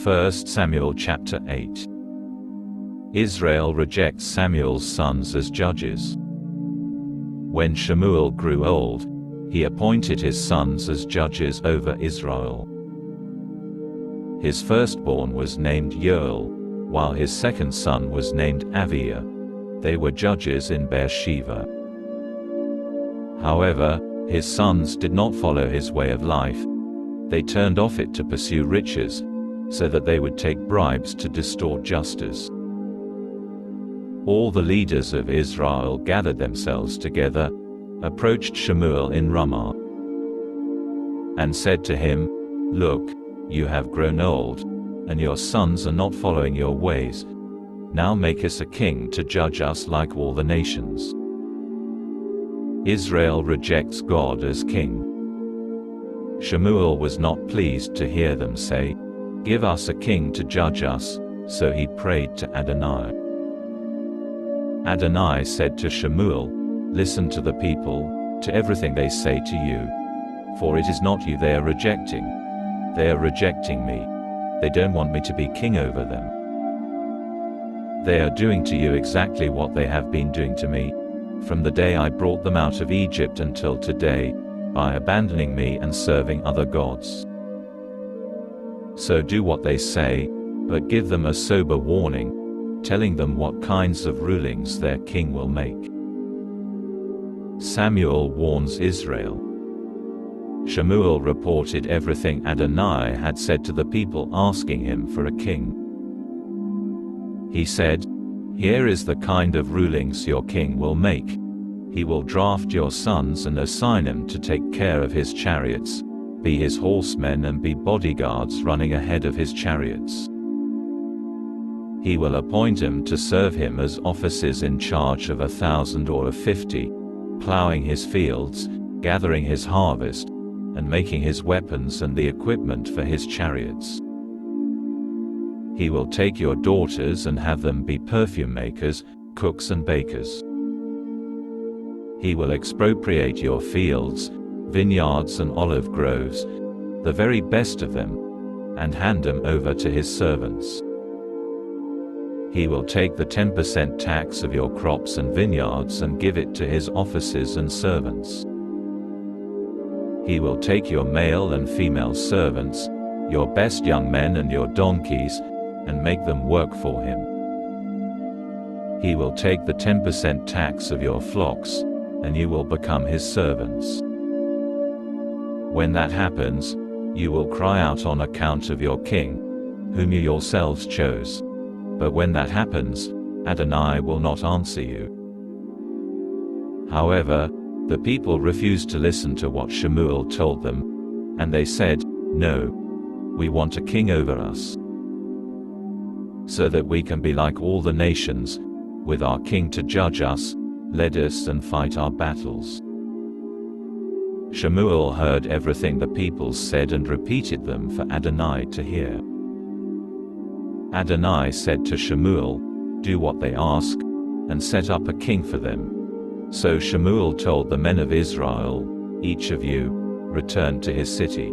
1 Samuel chapter 8. Israel rejects Samuel's sons as judges. When Shemuel grew old, he appointed his sons as judges over Israel. His firstborn was named Yoel, while his second son was named Aviah. They were judges in Beersheba. However, his sons did not follow his way of life. They turned off it to pursue riches, so that they would take bribes to distort justice. All the leaders of Israel gathered themselves together, approached Shemuel in Ramah, and said to him, "Look, you have grown old, and your sons are not following your ways. Now make us a king to judge us like all the nations." Israel rejects God as king. Shemuel was not pleased to hear them say, "Give us a king to judge us," so he prayed to Adonai. Adonai said to Shemuel, "Listen to the people, to everything they say to you. For it is not you they are rejecting. They are rejecting me. They don't want me to be king over them. They are doing to you exactly what they have been doing to me, from the day I brought them out of Egypt until today, by abandoning me and serving other gods. So do what they say, but give them a sober warning, telling them what kinds of rulings their king will make." Samuel warns Israel. Shemuel reported everything Adonai had said to the people asking him for a king. He said, "Here is the kind of rulings your king will make. He will draft your sons and assign them to take care of his chariots, be his horsemen and be bodyguards running ahead of his chariots. He will appoint them to serve him as officers in charge of 1,000 or of 50, plowing his fields, gathering his harvest, and making his weapons and the equipment for his chariots. He will take your daughters and have them be perfume makers, cooks and bakers. He will expropriate your fields, vineyards and olive groves, the very best of them, and hand them over to his servants. He will take the 10% tax of your crops and vineyards and give it to his officers and servants. He will take your male and female servants, your best young men and your donkeys, and make them work for him. He will take the 10% tax of your flocks, and you will become his servants. When that happens, you will cry out on account of your king, whom you yourselves chose. But when that happens, Adonai will not answer you." However, the people refused to listen to what Shemuel told them, and they said, "No, we want a king over us, so that we can be like all the nations, with our king to judge us, lead us and fight our battles." Shemuel heard everything the people said and repeated them for Adonai to hear. Adonai said to Shemuel, "Do what they ask, and set up a king for them." So Shemuel told the men of Israel, "Each of you, return to his city."